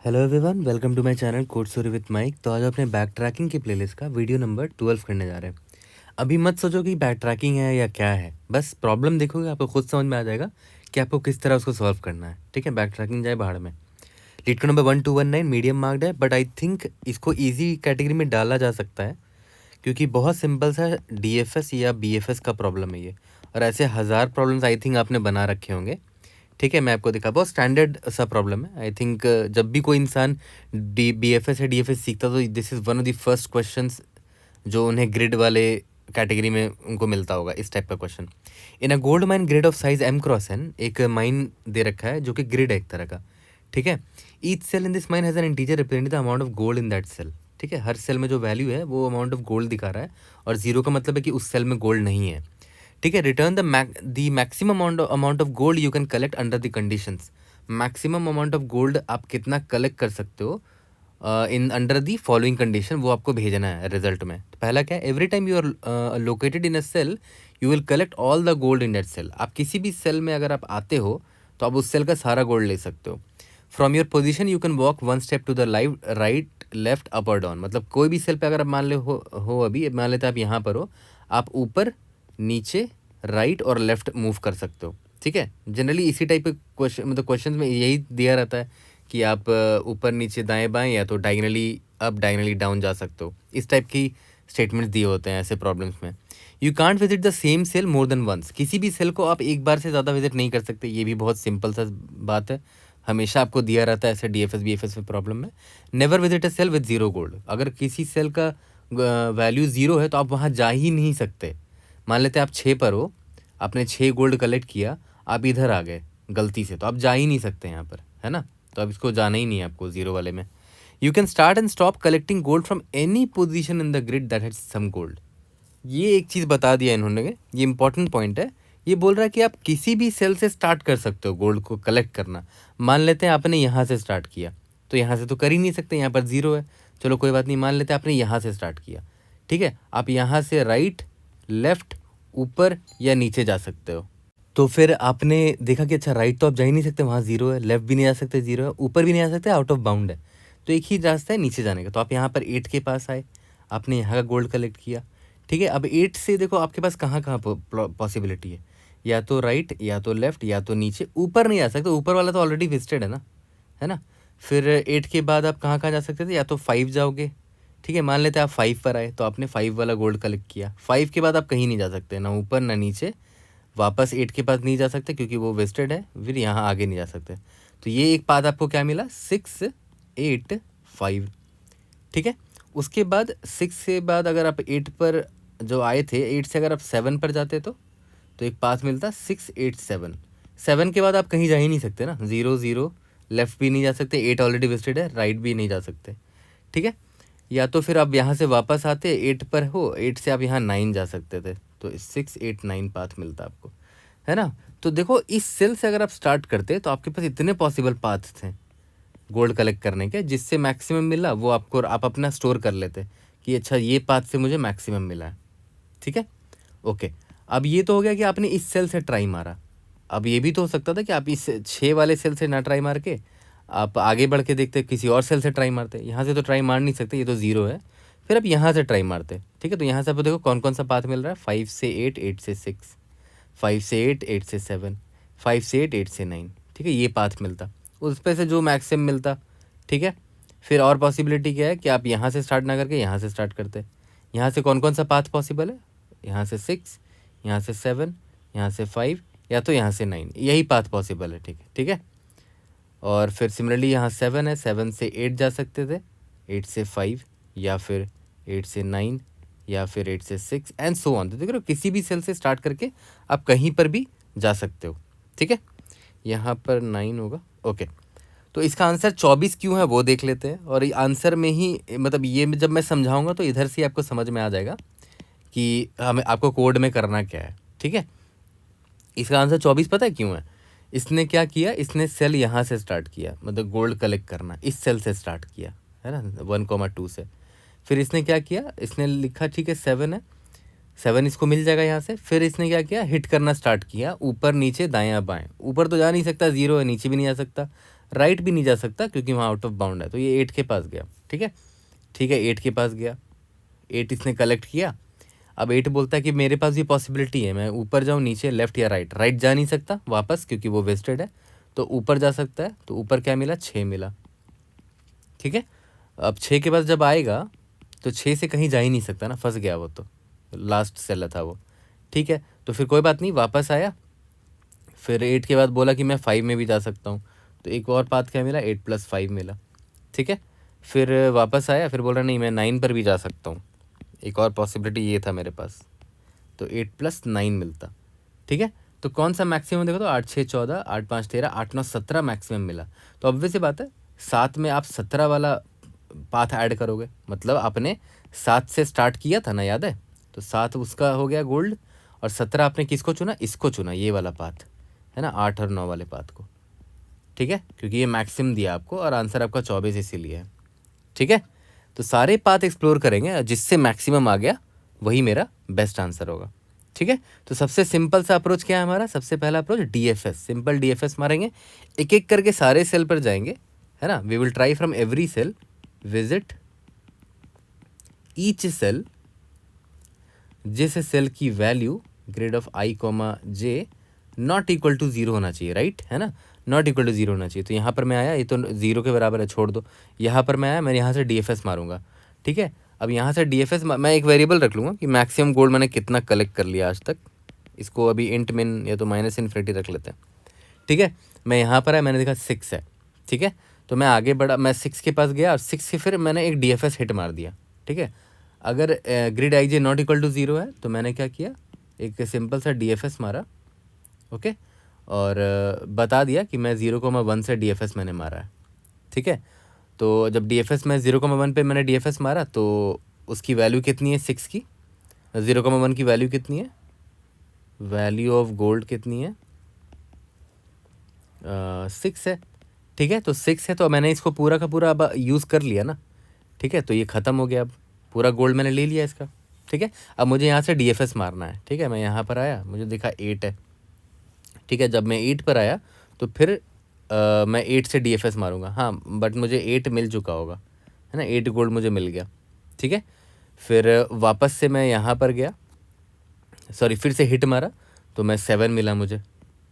Hello everyone, welcome to my channel code story with Mike. तो आज अपने backtracking की प्लेलिस्ट का वीडियो नंबर 12 करने जा रहे हैं। अभी मत सोचो कि बैक ट्रैकिंग है या क्या है, बस प्रॉब्लम देखोगे आपको खुद समझ में आ जाएगा कि आपको किस तरह उसको सॉल्व करना है। ठीक है, बैक ट्रैकिंग जाए बाहर में। लीड को नंबर 1219 मीडियम मार्क्ड है, बट आई थिंक इसको ईजी कैटेगरी में डाला जा सकता है क्योंकि बहुत सिंपल सा DFS या BFS का प्रॉब्लम है ये। और ऐसे हज़ार प्रॉब्लम्स आई थिंक आपने बना रखे होंगे। ठीक है, मैं आपको दिखा, बहुत स्टैंडर्ड सा प्रॉब्लम है। आई थिंक जब भी कोई इंसान BFS या DFS सीखता तो this is one of the first questions जो उन्हें ग्रिड वाले कैटेगरी में उनको मिलता होगा, इस टाइप का question. In a gold mine grid of size M×N एक माइन दे रखा है जो कि ग्रिड है एक तरह का। ठीक है, each cell in this mine has an integer represent the amount of gold in that cell. ठीक है, हर सेल में जो वैल्यू है वो अमाउंट ऑफ गोल्ड दिखा रहा है, और जीरो का मतलब है कि उस सेल में गोल्ड नहीं है। ठीक है, return the maximum amount of gold you can collect under the conditions. Maximum amount of gold आप कितना कलेक्ट कर सकते हो in under the following condition, वो आपको भेजना है रिजल्ट में। तो पहला क्या है, every time you are located in a cell you will collect all the gold in that cell. आप किसी भी सेल में अगर आप आते हो तो आप उस सेल का सारा गोल्ड ले सकते हो। From your position you can walk one step to the right left up और डाउन। मतलब कोई भी सेल पे अगर आप मान ले हो अभी मान लेते आप यहाँ पर हो, आप ऊपर नीचे राइट और लेफ्ट मूव कर सकते हो। ठीक है, जनरली इसी टाइप के क्वेश्चन, मतलब क्वेश्चन में यही दिया रहता है कि आप ऊपर नीचे दाएं बाएं या तो डायगनली अप डायगनली डाउन जा सकते हो। इस टाइप की स्टेटमेंट्स दिए होते हैं ऐसे प्रॉब्लम्स में। You can't visit the same cell more than once. किसी भी सेल को आप एक बार से ज़्यादा विजिट नहीं कर सकते, ये भी बहुत सिंपल सा बात है, हमेशा आपको दिया रहता है ऐसे DFS BFS में प्रॉब्लम में। Never visit a cell with zero gold. अगर किसी सेल का वैल्यू ज़ीरो है तो आप वहाँ जा ही नहीं सकते। मान लेते हैं आप 6 पर हो, आपने 6 गोल्ड कलेक्ट किया, आप इधर आ गए गलती से, तो आप जा ही नहीं सकते यहाँ पर, है ना। तो अब इसको जाना ही नहीं है आपको जीरो वाले में। You can start and stop collecting gold from any position in the grid that has some gold. ये एक चीज़ बता दिया इन्होंने, ये इंपॉर्टेंट पॉइंट है। ये बोल रहा है कि आप किसी भी सेल से स्टार्ट कर सकते हो गोल्ड को कलेक्ट करना। मान लेते हैं आपने यहाँ से स्टार्ट किया, तो यहाँ से तो कर ही नहीं सकते, यहाँ पर ज़ीरो है। चलो कोई बात नहीं, मान लेते हैं आपने यहाँ से स्टार्ट किया। ठीक है, आप यहाँ से राइट लेफ्ट ऊपर या नीचे जा सकते हो। तो फिर आपने देखा कि अच्छा राइट तो आप जा ही नहीं सकते, वहाँ ज़ीरो है, लेफ्ट भी नहीं जा सकते, ज़ीरो है, ऊपर भी नहीं जा सकते, आउट ऑफ बाउंड है। तो एक ही रास्ता है नीचे जाने का। तो आप यहाँ पर 8 के पास आए, आपने यहाँ का गोल्ड कलेक्ट किया। ठीक है, अब 8 से देखो आपके पास कहाँ कहाँ पॉसिबिलिटी है, या तो राइट या तो लेफ्ट या तो नीचे। ऊपर नहीं आ सकते, ऊपर वाला तो ऑलरेडी विजिटेड है ना। फिर 8 के बाद आप कहाँ कहाँ जा सकते थे, या तो 5 जाओगे। ठीक है, मान लेते हैं आप 5 पर आए, तो आपने 5 वाला गोल्ड कलेक्ट किया। 5 के बाद आप कहीं नहीं जा सकते, ना ऊपर ना नीचे, वापस 8 के पास नहीं जा सकते क्योंकि वो वेस्टेड है, फिर यहाँ आगे नहीं जा सकते। तो ये एक पाथ आपको क्या मिला, 6 8 5। ठीक है, उसके बाद 6 के बाद अगर आप 8 पर जो आए थे, 8 से अगर आप 7 पर जाते तो एक पाथ मिलता 6 8 7। 7 के बाद आप कहीं जा ही नहीं सकते ना, 0 0, लेफ्ट भी नहीं जा सकते, 8 ऑलरेडी वेस्टेड है, राइट भी नहीं जा सकते। ठीक है, या तो फिर आप यहाँ से वापस आते, 8 पर हो, 8 से आप यहाँ 9 जा सकते थे, तो 6 8 9 पाथ मिलता आपको, है ना। तो देखो इस सेल से अगर आप स्टार्ट करते तो आपके पास इतने पॉसिबल पाथ थे गोल्ड कलेक्ट करने के, जिससे मैक्सिमम मिला वो आपको आप अपना स्टोर कर लेते कि अच्छा ये पाथ से मुझे मैक्सिमम मिला है। ठीक है, ओके। अब ये तो हो गया कि आपने इस सेल से ट्राई मारा। अब ये भी तो हो सकता था कि आप इस 6 वाले सेल से ना ट्राई मार के आप आगे बढ़ के देखते, किसी और सेल से ट्राई मारते। यहाँ से तो ट्राई मार नहीं सकते, ये तो ज़ीरो है, फिर आप यहाँ से ट्राई मारते। ठीक है, तो यहाँ से आप देखो कौन कौन सा पाथ मिल रहा है, 5 से 8 8 से 6, 5 से 8 8 से 7, 5 से 8 8 से 9। ठीक है, ये पाथ मिलता, उस पे से जो मैक्सिमम मिलता। ठीक है, फिर और पॉसिबिलिटी क्या है कि आप यहाँ से स्टार्ट ना करके यहाँ से स्टार्ट करते। यहाँ से कौन कौन सा पाथ पॉसिबल है, यहाँ से 6, यहाँ से 7, यहाँ से 5, या तो यहाँ से 9, यही पाथ पॉसिबल है। ठीक है, ठीक है। और फिर सिमिलरली यहाँ 7 है, 7 से 8 जा सकते थे, 8 से 5, या फिर 8 से 9, या फिर 8 से 6 एंड सो ऑन। तो देख रहे हो किसी भी सेल से स्टार्ट करके आप कहीं पर भी जा सकते हो। ठीक है, यहाँ पर 9 होगा, ओके। तो इसका आंसर 24 क्यों है वो देख लेते हैं, और आंसर में ही मतलब ये जब मैं समझाऊंगा तो इधर से आपको समझ में आ जाएगा कि हमें आपको कोड में करना क्या है। ठीक है, इसका आंसर 24 पता है क्यों है। इसने क्या किया, इसने सेल यहाँ से स्टार्ट किया, मतलब गोल्ड कलेक्ट करना इस सेल से स्टार्ट किया, है ना, 1,2 से। फिर इसने क्या किया, इसने लिखा ठीक है 7 है, 7 इसको मिल जाएगा यहाँ से। फिर इसने क्या किया, हिट करना स्टार्ट किया ऊपर नीचे दायां बाएं। ऊपर तो जा नहीं सकता, 0 है, नीचे भी नहीं जा सकता, राइट भी नहीं जा सकता क्योंकि वहाँ आउट ऑफ बाउंड है, तो ये 8 के पास गया। ठीक है, ठीक है, 8 के पास गया, 8 इसने कलेक्ट किया। अब 8 बोलता है कि मेरे पास भी पॉसिबिलिटी है, मैं ऊपर जाऊँ, नीचे, लेफ्ट या राइट। राइट जा नहीं सकता वापस क्योंकि वो वेस्टेड है, तो ऊपर जा सकता है। तो ऊपर क्या मिला, 6 मिला। ठीक है, अब 6 के पास जब आएगा तो 6 से कहीं जा ही नहीं सकता ना, फंस गया वो, तो लास्ट सेल था वो। ठीक है, तो फिर कोई बात नहीं, वापस आया। फिर 8 के बाद बोला कि मैं 5 में भी जा सकता हूँ, तो एक और पाथ क्या मिला, 8 + 5 मिला। ठीक है, फिर वापस आया, फिर बोल रहा नहीं मैं 9 पर भी जा सकता हूँ, एक और पॉसिबिलिटी ये था मेरे पास, तो 8 + 9 मिलता। ठीक है, तो कौन सा मैक्सिमम देखो, तो 8 6 14, 8 5 13, 8 9 17 मैक्सिमम मिला। तो ऑब्वियस सी बात है, 7 में आप 17 वाला पाथ ऐड करोगे, मतलब आपने 7 से स्टार्ट किया था ना, याद है, तो 7 उसका हो गया गोल्ड, और 17 आपने किसको चुना, इसको चुना, ये वाला पाथ है ना, 8 और 9 वाले पाथ को। ठीक है, क्योंकि ये मैक्सिमम दिया आपको और आंसर आपका 24 इसीलिए है। ठीक है, तो सारे पाथ एक्सप्लोर करेंगे, जिससे मैक्सिमम आ गया वही मेरा बेस्ट आंसर होगा। ठीक है, तो सबसे सिंपल सा अप्रोच क्या है हमारा, सबसे पहला अप्रोच डीएफएस, सिंपल डीएफएस मारेंगे, एक एक करके सारे सेल पर जाएंगे, है ना। We will try from every cell, visit each cell, जिस सेल की value grid of i, j not equal to 0 होना चाहिए, राइट, है ना, नॉट इक्वल टू 0 होना चाहिए। तो यहाँ पर मैं आया, ये तो 0 के बराबर है, छोड़ दो। यहाँ पर मैं आया, मैं यहाँ से डीएफएस मारूंगा। ठीक है, अब यहाँ से डीएफएस मैं एक वेरिएबल रख लूँगा कि मैक्सिमम गोल्ड मैंने कितना कलेक्ट कर लिया आज तक, इसको अभी इंट मिन या तो -∞ रख लेते हैं। ठीक है, मैं यहाँ पर आया, मैंने देखा 6 है। ठीक है, तो मैं आगे बढ़ा, मैं 6 के पास गया और 6 से फिर मैंने एक डीएफएस हिट मार दिया। ठीक है, अगर grid i j not equal to 0 है तो मैंने क्या किया, एक सिंपल सा डीएफएस मारा। ओके, और बता दिया कि मैं 0,1 से डीएफएस मैंने मारा है। ठीक है, तो जब डीएफएस में 0,1 पे मैंने डीएफएस मारा तो उसकी वैल्यू कितनी है, 6 की, 0,1 की वैल्यू कितनी है, वैल्यू ऑफ गोल्ड कितनी है, 6 है। ठीक है, तो 6 है, तो मैंने इसको पूरा का पूरा अब यूज़ कर लिया ना। ठीक है, तो ये ख़त्म हो गया, अब पूरा गोल्ड मैंने ले लिया इसका। ठीक है, अब मुझे यहाँ से डीएफएस मारना है। ठीक है, मैं यहाँ पर आया, मुझे देखा 8 है। ठीक है, जब मैं 8 पर आया तो फिर मैं 8 से डीएफएस मारूंगा, हाँ, बट मुझे 8 मिल चुका होगा, है ना, 8 गोल्ड मुझे मिल गया। ठीक है, फिर वापस से मैं यहाँ पर गया, सॉरी, फिर से हिट मारा तो मैं 7 मिला मुझे।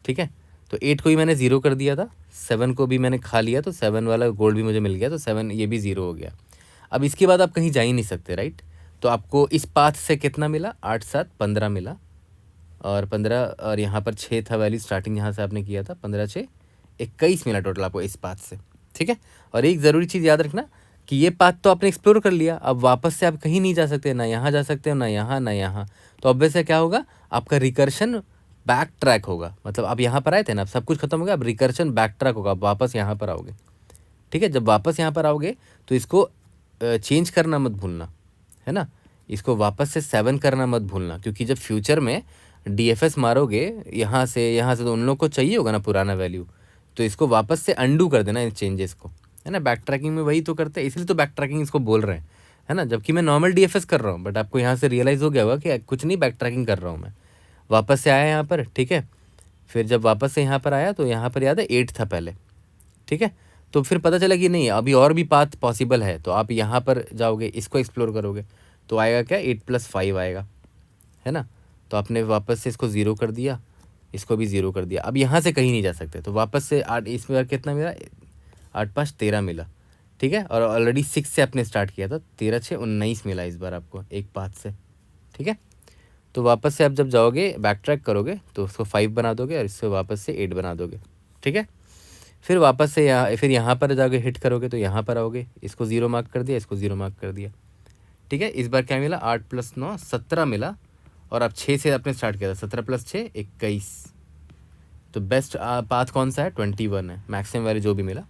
ठीक है, तो 8 को भी मैंने 0 कर दिया था, 7 को भी मैंने खा लिया, तो 7 वाला गोल्ड भी मुझे मिल गया, तो 7 ये भी 0 हो गया। अब इसके बाद आप कहीं जा ही नहीं सकते, राइट, तो आपको इस पाथ से कितना मिला, 8 7 15 मिला, और 15, और यहाँ पर 6 था वैल्यू स्टार्टिंग यहाँ से आपने किया था, 15 6 21 मिला टोटल आपको इस पाथ से। ठीक है, और एक ज़रूरी चीज़ याद रखना कि ये पाथ तो आपने एक्सप्लोर कर लिया, अब वापस से आप कहीं नहीं जा सकते, ना यहाँ जा सकते हो, ना यहाँ ना यहाँ, तो ऑब्वियस है क्या होगा, आपका रिकर्शन बैक ट्रैक होगा, मतलब आप यहाँ पर आए थे ना, अब सब कुछ खत्म हो गया, अब रिकर्शन बैक ट्रैक होगा, आप वापस यहाँ पर आओगे। ठीक है, जब वापस यहाँ पर आओगे तो इसको चेंज करना मत भूलना, है ना, इसको वापस से 7 करना मत भूलना, क्योंकि जब फ्यूचर में डीएफएस मारोगे यहाँ से तो उन लोग को चाहिए होगा ना पुराना वैल्यू, तो इसको वापस से अंडू कर देना इन चेंजेस को, है ना। बैक ट्रैकिंग में वही तो करते हैं, इसलिए तो बैक ट्रैकिंग इसको बोल रहे हैं, है ना, जबकि मैं नॉर्मल डीएफएस कर रहा हूँ, बट आपको यहाँ से रियलाइज़ हो गया होगा कि कुछ नहीं, बैक ट्रैकिंग कर रहा हूँ मैं। वापस से आया यहाँ पर, ठीक है, फिर जब वापस से यहाँ पर आया तो यहाँ पर याद है 8 था पहले। ठीक है, तो फिर पता चला कि नहीं, अभी और भी पाथ पॉसिबल है, तो आप यहाँ पर जाओगे, इसको एक्सप्लोर करोगे, तो आएगा क्या, 8 + 5 आएगा, है ना। तो आपने वापस से इसको 0 कर दिया, इसको भी 0 कर दिया, अब यहाँ से कहीं नहीं जा सकते, तो वापस से 8, इसमें कितना मिला, 8 5 13 मिला। ठीक है, और ऑलरेडी 6 से आपने स्टार्ट किया था, 13 6 19 मिला इस बार आपको एक पाथ से। ठीक है, तो वापस से आप जब जाओगे बैक ट्रैक करोगे तो उसको 5 बना दोगे और इससे वापस से 8 बना दोगे। ठीक है, फिर वापस से फिर यहाँ पर जाके हिट करोगे तो यहाँ पर आओगे, इसको 0 मार्क कर दिया, इसको 0 मार्क कर दिया। ठीक है, इस बार क्या मिला, 8 + 9 17 मिला, और अब 6 से आपने स्टार्ट किया था, 17 + 6 21, तो बेस्ट पाथ कौन सा है, 21 है, मैक्सिमम वैल्यू जो भी मिला।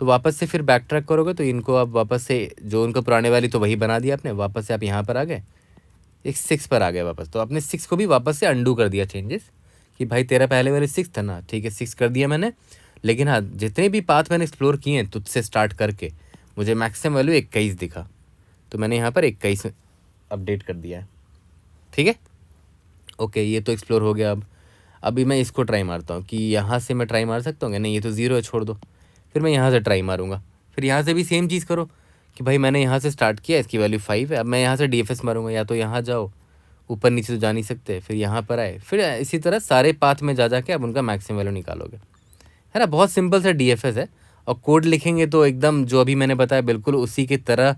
तो वापस से फिर बैक ट्रैक करोगे तो इनको आप वापस से जो उनको पुराने वाली तो वही बना दिया आपने, वापस से आप यहाँ पर आ गए, एक 6 पर आ गए वापस, तो आपने 6 को भी वापस से अंडू कर दिया चेंजेस, कि भाई तेरा पहले वाले 6 था ना, ठीक है 6 कर दिया मैंने, लेकिन हाँ जितने भी पाथ मैंने एक्सप्लोर किए हैं तुझसे स्टार्ट करके मुझे मैक्सिमम वैल्यू 21 दिखा, तो मैंने यहाँ पर 21 अपडेट कर दिया है। ठीक है, ओके, ये तो एक्सप्लोर हो गया। अब अभी मैं इसको ट्राई मारता हूँ कि यहाँ से मैं ट्राई मार सकता हूँ क्या, नहीं ये तो 0 है, छोड़ दो, फिर मैं यहाँ से ट्राई मारूँगा। फिर यहाँ से भी सेम चीज़ करो कि भाई मैंने यहाँ से स्टार्ट किया, इसकी वैल्यू 5 है, अब मैं यहाँ से DFS मारूँगा। या तो यहाँ जाओ, ऊपर नीचे तो जा नहीं सकते, फिर यहाँ पर आए, फिर इसी तरह सारे पाथ में जा के आप उनका मैक्सिमम वैल्यू निकालोगे, है ना। बहुत सिंपल सा DFS है। और कोड लिखेंगे तो एकदम जो अभी मैंने बताया बिल्कुल उसी की तरह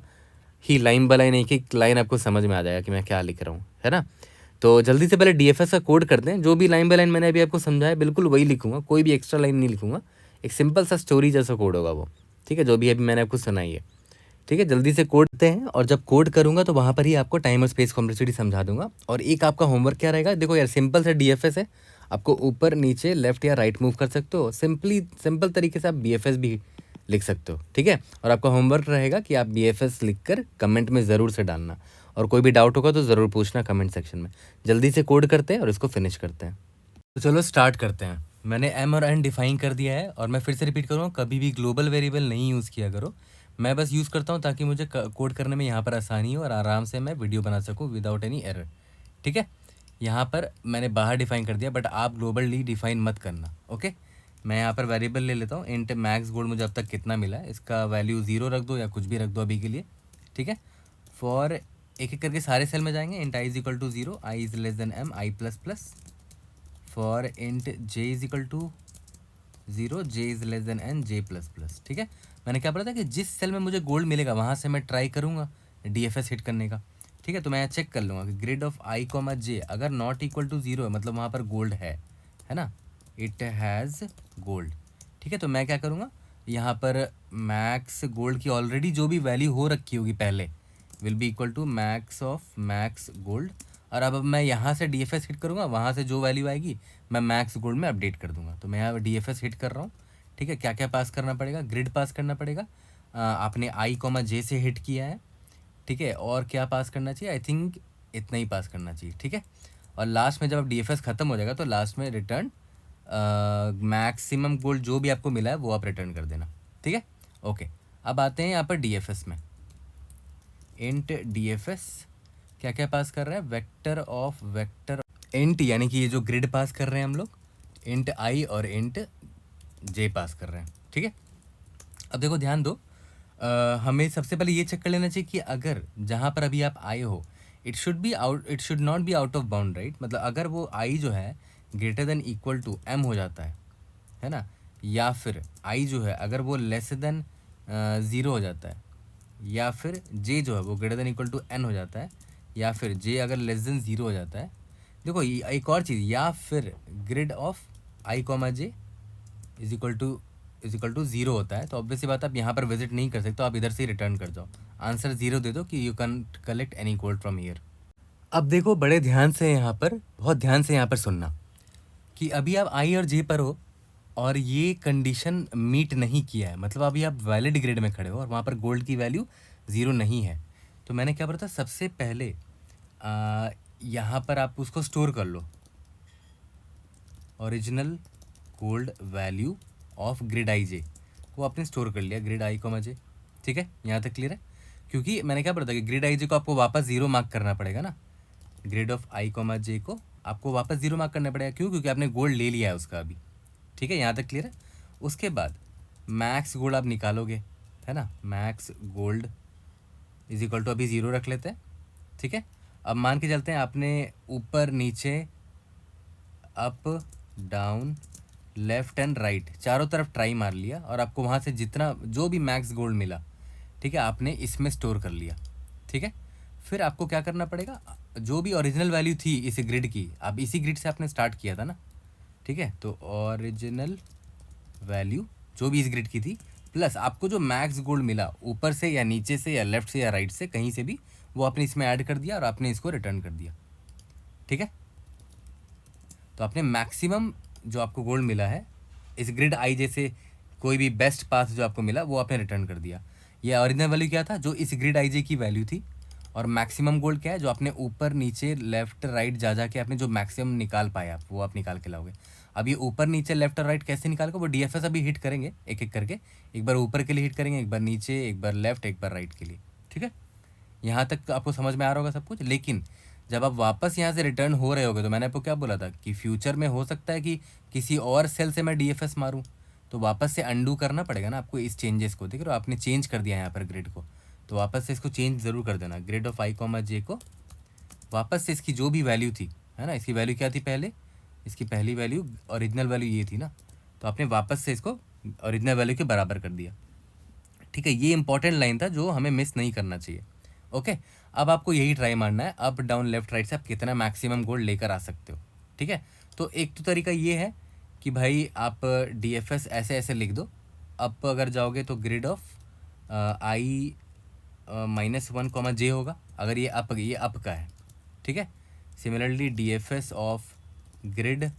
ही लाइन बाय लाइन एक एक लाइन आपको समझ में आ जाएगा कि मैं क्या लिख रहा हूँ, है ना। तो जल्दी से पहले DFS का कोड करते हैं। जो भी लाइन बाय लाइन मैंने अभी आपको समझाया बिल्कुल वही लिखूंगा, कोई भी एक्स्ट्रा लाइन नहीं लिखूंगा। एक सिंपल सा स्टोरी जैसा कोड होगा वो, ठीक है, जो भी अभी मैंने आपको सुनाई है। ठीक है, जल्दी से कोड करते हैं। और जब कोड करूँगा तो वहाँ पर ही आपको टाइम और स्पेस कॉम्प्लेक्सिटी समझा दूंगा। और एक आपका होमवर्क क्या रहेगा, देखो यार सिंपल सा DFS है, आपको ऊपर नीचे लेफ्ट या राइट मूव कर सकते हो। सिंपल तरीके से आप BFS भी लिख सकते हो, ठीक है। और आपका होमवर्क रहेगा कि आप BFS लिखकर कमेंट में ज़रूर से डालना। और कोई भी डाउट होगा तो ज़रूर पूछना कमेंट सेक्शन में। जल्दी से कोड करते हैं और इसको फिनिश करते हैं। तो चलो स्टार्ट करते हैं। मैंने M और N डिफाइन कर दिया है। और मैं फिर से रिपीट करूँगा, कभी भी ग्लोबल वेरिएबल नहीं यूज़ किया करो। मैं बस यूज़ करता हूँ ताकि मुझे कोड करने में यहाँ पर आसानी हो और आराम से मैं वीडियो बना सकूँ विदाउट एनी एरर, ठीक है। यहाँ पर मैंने बाहर डिफाइन कर दिया, बट आप ग्लोबली डिफाइन मत करना, ओके। मैं यहाँ पर वेरिएबल ले लेता हूँ, इंट मैक्स गोल्ड मुझे अब तक कितना मिला है, इसका वैल्यू 0 रख दो या कुछ भी रख दो अभी के लिए, ठीक है। फॉर एक एक करके सारे सेल में जाएंगे। Int i is equal to 0, i is less than m, i plus plus. For int j is equal to 0, j is less than n, j plus plus, ठीक है। मैंने क्या बोला था कि जिस सेल में मुझे गोल्ड मिलेगा वहाँ से मैं ट्राई करूँगा DFS हिट करने का, ठीक है। तो मैं चेक कर लूँगा कि ग्रिड ऑफ आई कॉमा जे अगर नॉट इक्वल टू 0 है, मतलब वहाँ पर गोल्ड है ना, इट हैज़ गोल्ड, ठीक है। तो मैं क्या करूँगा, यहाँ पर मैक्स गोल्ड की ऑलरेडी जो भी वैल्यू हो रखी होगी पहले will be equal to max of max gold. और अब मैं यहाँ से DFS हिट करूँगा, वहाँ से जो वैल्यू आएगी मैं मैक्स गोल्ड में अपडेट कर दूँगा। तो मैं यहाँ DFS हिट कर रहा हूँ, ठीक है। क्या क्या पास करना पड़ेगा, ग्रिड पास करना पड़ेगा। आपने आई कॉमा जे से हिट किया है, ठीक है। और क्या पास करना चाहिए, आई थिंक इतना ही पास करना चाहिए, ठीक है। और लास्ट में जब अब DFS ख़त्म हो जाएगा तो लास्ट में रिटर्न मैक्सिमम गोल्ड जो भी आपको मिला है वो आप रिटर्न कर देना, ठीक है। ओके, अब आते हैं यहाँ पर DFS में। इंट DFS क्या क्या पास कर रहे हैं, वेक्टर ऑफ वेक्टर इंट, यानी कि ये जो ग्रिड पास कर रहे हैं हम लोग, इंट आई और इंट जे पास कर रहे हैं, ठीक है। अब देखो ध्यान दो, हमें सबसे पहले ये चेक कर लेना चाहिए कि अगर जहाँ पर अभी आप आए हो it should not be out of bound, right. मतलब अगर वो आई जो है greater than equal to m हो जाता है ना, या फिर आई जो है अगर वो लेस देन 0 हो जाता है, या फिर जे जो है वो greater than equal to n हो जाता है, या फिर जे अगर लेस देन 0 हो जाता है। देखो एक और चीज़, या फिर grid of i comma j is equal to 0 होता है, तो ऑब्वियसली बात आप यहाँ पर विजिट नहीं कर सकते, तो आप इधर से ही रिटर्न कर जाओ। आंसर 0 दे दो कि you can collect any gold from here. अब देखो बड़े ध्यान से यहाँ पर, बहुत ध्यान से यहाँ पर सुनना कि अभी आप आई और जे पर हो और ये कंडीशन मीट नहीं किया है, मतलब अभी आप वैलिड ग्रेड में खड़े हो और वहाँ पर गोल्ड की वैल्यू 0 नहीं है। तो मैंने क्या बोला था, सबसे पहले यहाँ पर आप उसको स्टोर कर लो, original gold value of grid I J वो आपने स्टोर कर लिया, ग्रिड आई कॉमा जे, ठीक है। यहाँ तक क्लियर है, क्योंकि मैंने क्या बोला था कि ग्रिड आई जे को आपको वापस 0 मार्क करना पड़ेगा ना, ग्रिड ऑफ आई कॉमा जे को आपको वापस 0 मार्क करना पड़ेगा। क्यों, क्योंकि आपने गोल्ड ले लिया है उसका अभी, ठीक है। यहाँ तक क्लियर है। उसके बाद मैक्स गोल्ड आप निकालोगे, है ना, max gold is equal to अभी 0 रख लेते हैं, ठीक है। अब मान के चलते हैं आपने ऊपर नीचे up down left and right चारों तरफ ट्राई मार लिया और आपको वहाँ से जितना जो भी मैक्स गोल्ड मिला, ठीक है, आपने इसमें स्टोर कर लिया, ठीक है। फिर आपको क्या करना पड़ेगा, जो भी ओरिजिनल वैल्यू थी इस ग्रिड की, अब इसी ग्रिड से आपने स्टार्ट किया था ना, ठीक है। तो ओरिजिनल वैल्यू जो भी इस ग्रिड की थी प्लस आपको जो मैक्स गोल्ड मिला ऊपर से या नीचे से या लेफ्ट से या राइट से कहीं से भी, वो आपने इसमें ऐड कर दिया और आपने इसको रिटर्न कर दिया, ठीक है। तो आपने मैक्सिमम जो आपको गोल्ड मिला है इस ग्रिड आई जैसे कोई भी बेस्ट पाथ जो आपको मिला वो आपने रिटर्न कर दिया। ये ओरिजिनल वैल्यू क्या था, जो इस ग्रिड आई जे की वैल्यू थी, और मैक्सिमम गोल्ड क्या है, जो आपने ऊपर नीचे लेफ्ट राइट जा के आपने जो मैक्सिमम निकाल पाया आप वो आप निकाल के लाओगे। अब ये ऊपर नीचे लेफ्ट और राइट कैसे निकाल के, वो DFS अभी हिट करेंगे एक एक करके, एक बार ऊपर के लिए हिट करेंगे, एक बार नीचे, एक बार लेफ्ट, एक बार राइट के लिए, ठीक है। यहाँ तक आपको समझ में आ रहा होगा सब कुछ। लेकिन जब आप वापस यहाँ से रिटर्न हो रहे होगे तो मैंने आपको क्या बोला था कि फ्यूचर में हो सकता है कि किसी और सेल से मैं DFS मारूँ, तो वापस से अंडू करना पड़ेगा ना आपको इस चेंजेस को। देख रहे हो आपने चेंज कर दिया यहाँ पर ग्रिड को, तो वापस से इसको चेंज ज़रूर कर देना। ग्रिड ऑफ आई कॉमा जे को वापस से इसकी जो भी वैल्यू थी, है ना, इसकी वैल्यू क्या थी पहले, इसकी पहली वैल्यू ओरिजिनल वैल्यू ये थी ना, तो आपने वापस से इसको ओरिजिनल वैल्यू के बराबर कर दिया। ठीक है, ये इंपॉर्टेंट लाइन था जो हमें मिस नहीं करना चाहिए। ओके, अब आपको यही ट्राई मारना है, अप डाउन लेफ्ट राइट से आप कितना मैक्सिमम गोल्ड लेकर आ सकते हो। ठीक है, तो एक तो तरीका ये है कि भाई आप DFS ऐसे ऐसे लिख दो। अप अगर जाओगे तो ग्रिड ऑफ आई -1 जे होगा, अगर ये अप का है। ठीक है, similarly DFS of grid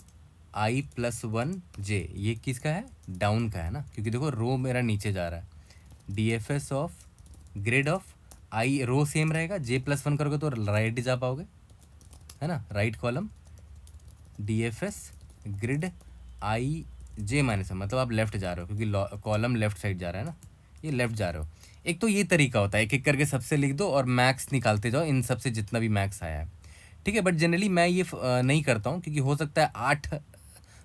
i+1 जे, ये किसका है, डाउन का है ना, क्योंकि देखो रो मेरा नीचे जा रहा है। DFS of grid of i, row same रहेगा, j+1 करोगे तो राइट जा पाओगे, है ना, right column. DFS grid i j-1, मतलब आप लेफ्ट जा रहे हो क्योंकि कॉलम लेफ्ट साइड जा रहा है ना, ये लेफ्ट जा रहे हो। एक तो ये तरीका होता है, एक एक करके सबसे लिख दो और मैक्स निकालते जाओ इन सबसे जितना भी मैक्स आया है। ठीक है, बट जनरली मैं ये नहीं करता हूँ क्योंकि हो सकता है 8,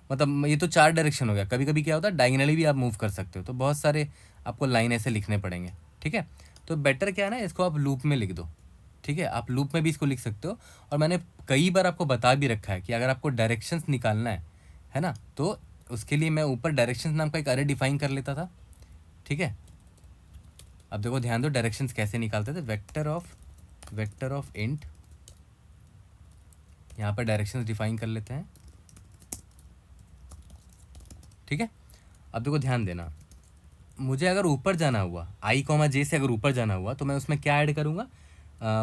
मतलब ये तो 4 डायरेक्शन हो गया, कभी कभी क्या होता है डायगनली भी आप मूव कर सकते हो, तो बहुत सारे आपको लाइन ऐसे लिखने पड़ेंगे। ठीक है, तो बेटर क्या है ना, इसको आप लूप में लिख दो। ठीक है, आप लूप में भी इसको लिख सकते हो, और मैंने कई बार आपको बता भी रखा है कि अगर आपको डायरेक्शंस निकालना है ना, तो उसके लिए मैं ऊपर डायरेक्शंस नाम का एक अरे डिफाइन कर लेता था। ठीक है, अब देखो ध्यान दो डायरेक्शंस कैसे निकालते थे, वेक्टर ऑफ इंट, यहाँ पर डायरेक्शंस डिफाइन कर लेते हैं। ठीक है, अब देखो ध्यान देना, मुझे अगर ऊपर जाना हुआ i, j से अगर ऊपर जाना हुआ तो मैं उसमें क्या ऐड करूँगा,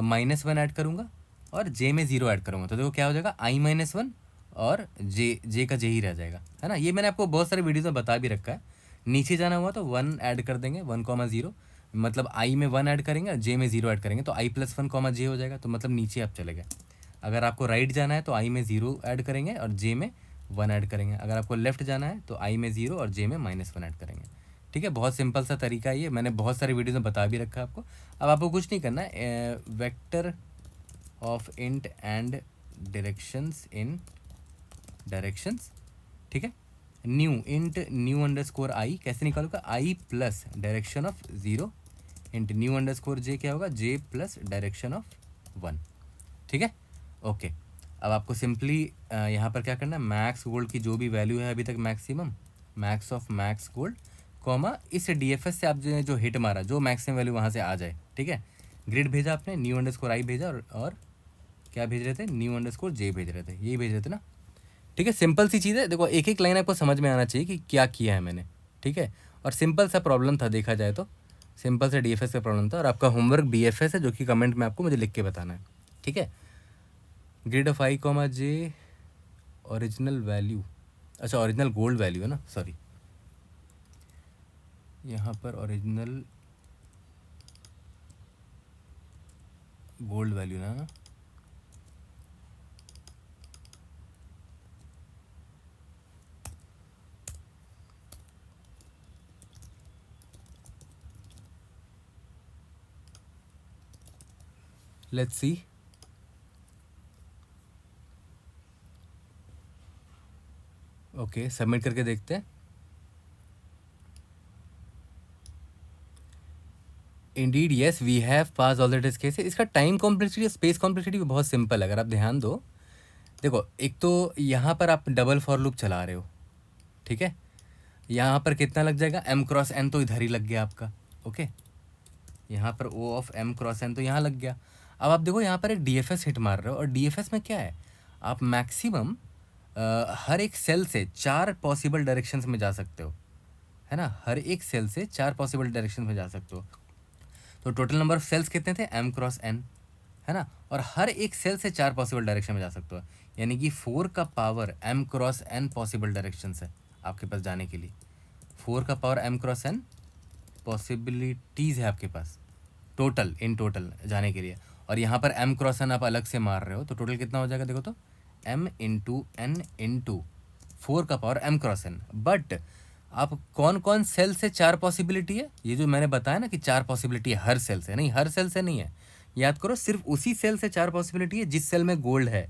-1 ऐड करूँगा और j में 0 ऐड करूँगा, तो देखो क्या हो जाएगा, i-1 और j का j ही रह जाएगा, है ना। ये मैंने आपको बहुत सारे वीडियोज़ में बता भी रखा है। नीचे जाना हुआ तो 1 ऐड कर देंगे, 1, 0, मतलब i में 1 ऐड करेंगे और j में 0 ऐड करेंगे, तो i+1, j हो जाएगा, तो मतलब नीचे आप चले गए। अगर आपको राइट जाना है तो i में 0 ऐड करेंगे और j में 1 ऐड करेंगे। अगर आपको लेफ्ट जाना है तो i में 0 और j में -1 ऐड करेंगे। ठीक है, बहुत सिंपल सा तरीका है ये, मैंने बहुत सारे वीडियोज़ में बता भी रखा है आपको। अब आपको कुछ नहीं करना है, vector of int and directions in directions. ठीक है, न्यू इंट न्यू_i कैसे निकालूंगा, i plus direction of 0 int न्यू_j क्या होगा, j प्लस डायरेक्शन ऑफ 1। ठीक है, ओके। अब आपको सिंपली यहाँ पर क्या करना है, मैक्स गोल्ड की जो भी वैल्यू है अभी तक maximum, max of max gold comma इस DFS से आप जो हिट मारा, जो मैक्सिमम वैल्यू वहाँ से आ जाए। ठीक है, ग्रिड भेजा आपने, न्यू_i भेजा और क्या भेज रहे थे, न्यू_j भेज रहे थे, यही भेज रहे थे ना। ठीक है, सिंपल सी चीज़ है, देखो एक एक लाइन आपको समझ में आना चाहिए कि क्या किया है मैंने। ठीक है, और सिंपल सा प्रॉब्लम था, देखा जाए तो सिंपल सा DFS का प्रॉब्लम था, और आपका होमवर्क BFS है जो कि कमेंट में आपको मुझे लिख के बताना है। ठीक है, grid of i, j original value, अच्छा ओरिजिनल गोल्ड वैल्यू है ना, सॉरी यहाँ पर ओरिजिनल गोल्ड वैल्यू ना, लेट्स सी। ओके, सबमिट करके देखते हैं। Indeed yes we have pass all the test cases. इसका टाइम कॉम्प्लेक्सिटी, स्पेस कॉम्प्लेक्सिटी भी बहुत सिंपल है, अगर आप ध्यान दो। देखो एक तो यहाँ पर आप डबल फॉर लूप चला रहे हो। ठीक है, यहाँ पर कितना लग जाएगा, m×n तो इधर ही लग गया आपका। ओके, यहाँ पर O ऑफ m×n तो यहाँ लग गया। अब आप देखो यहाँ पर एक DFS हिट मार रहे हो, और DFS में क्या है, आप मैक्सिमम हर एक सेल से 4 पॉसिबल डायरेक्शंस में जा सकते हो, है ना, हर एक सेल से 4 पॉसिबल डायरेक्शन में जा सकते हो। तो टोटल नंबर ऑफ सेल्स कितने थे, m×n, है ना, और हर एक सेल से 4 पॉसिबल डायरेक्शन में जा सकते हो, यानी कि 4 का पावर m×n पॉसिबल डायरेक्शंस है आपके पास जाने के लिए। 4 का पावर m×n पॉसिबिलिटीज़ है आपके पास टोटल, इन टोटल जाने के लिए। और यहाँ पर m×n आप अलग से मार रहे हो, तो टोटल कितना हो जाएगा, देखो तो m×n 4 का पावर m×n। बट आप कौन कौन सेल से 4 पॉसिबिलिटी है, ये जो मैंने बताया ना कि 4 पॉसिबिलिटी है हर सेल से, नहीं हर सेल से नहीं है, याद करो सिर्फ उसी सेल से 4 पॉसिबिलिटी है जिस सेल में गोल्ड है।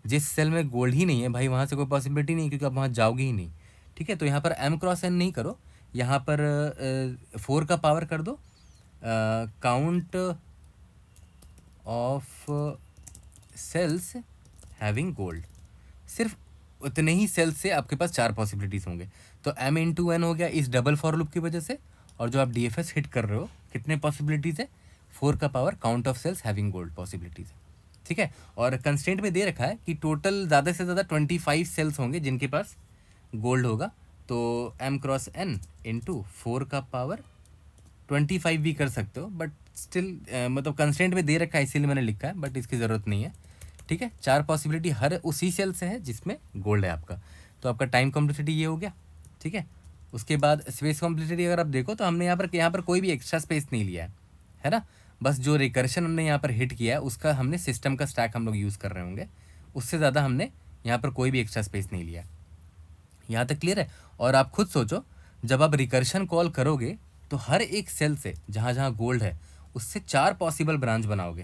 जिस सेल में गोल्ड ही नहीं है भाई, वहाँ से कोई पॉसिबिलिटी नहीं, क्योंकि आप वहाँ जाओगे ही नहीं। ठीक है, तो यहाँ पर m×n नहीं करो, यहाँ पर 4 का पावर कर दो count of sales having gold. सिर्फ उतने ही सेल्स से आपके पास 4 पॉसिबिलिटीज़ होंगे। तो m इंटू एन हो गया इस डबल फॉर लूप की वजह से। और जो आप DFS हिट कर रहे हो कितने पॉसिबिलिटीज़ है, 4 का power count of sales having gold possibilities है, ठीक है। और कंस्ट्रेंट में दे रखा है कि टोटल ज़्यादा से ज़्यादा 25 सेल्स होंगे जिनके पास गोल्ड होगा। तो m क्रॉस n इंटू 4 का पावर 25 भी कर सकते हो, बट स्टिल मतलब कंस्ट्रेंट में दे रखा है इसीलिए मैंने लिखा है, बट इसकी ज़रूरत नहीं है, ठीक है। 4 पॉसिबिलिटी हर उसी सेल से है जिसमें गोल्ड है आपका। तो आपका टाइम कॉम्प्लेक्सिटी ये हो गया, ठीक है। उसके बाद स्पेस कॉम्प्लेक्सिटी अगर आप देखो तो हमने यहाँ पर कोई भी एक्स्ट्रा स्पेस नहीं लिया है ना। बस जो रिकर्शन हमने यहाँ पर हिट किया है उसका हमने सिस्टम का स्टैक हम लोग यूज़ कर रहे होंगे, उससे ज़्यादा हमने यहाँ पर कोई भी एक्स्ट्रा स्पेस नहीं लिया। यहाँ तक क्लियर है। और आप खुद सोचो, जब आप रिकर्शन कॉल करोगे तो हर एक सेल से जहाँ जहाँ गोल्ड है उससे 4 पॉसिबल ब्रांच बनाओगे,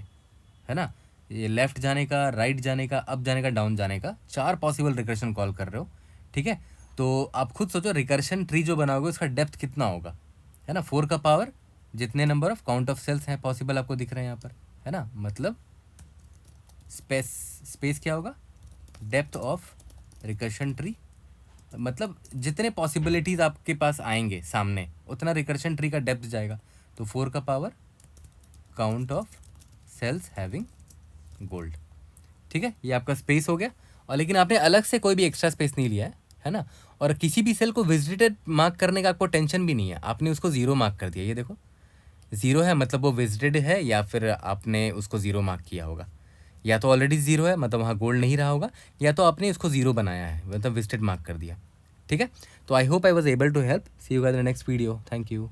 है ना। ये लेफ्ट जाने का, राइट जाने का, अप जाने का, डाउन जाने का 4 पॉसिबल रिकर्शन कॉल कर रहे हो, ठीक है। तो आप खुद सोचो रिकर्शन ट्री जो बनाओगे उसका डेप्थ कितना होगा, है ना। 4 का पावर जितने number of count of cells हैं पॉसिबल आपको दिख रहे हैं यहाँ पर, है ना। मतलब स्पेस क्या होगा, डेप्थ ऑफ रिकर्शन ट्री, मतलब जितने पॉसिबिलिटीज़ आपके पास आएंगे सामने उतना रिकर्शन ट्री का डेप्थ जाएगा। तो 4 का power count of sales having gold, ठीक है। ये आपका स्पेस हो गया। और लेकिन आपने अलग से कोई भी एक्स्ट्रा स्पेस नहीं लिया है ना। और किसी भी सेल को विजिटेड मार्क करने का आपको टेंशन भी नहीं है, आपने उसको 0 मार्क कर दिया। ये देखो 0 है मतलब वो विजिटेड है, या फिर आपने उसको 0 मार्क किया होगा। या तो ऑलरेडी 0 है मतलब वहाँ गोल्ड नहीं रहा होगा, या तो आपने उसको 0 बनाया है मतलब विजिटेड मार्क कर दिया, ठीक है। तो I hope I was able to help. See you guys in the next video. Thank you.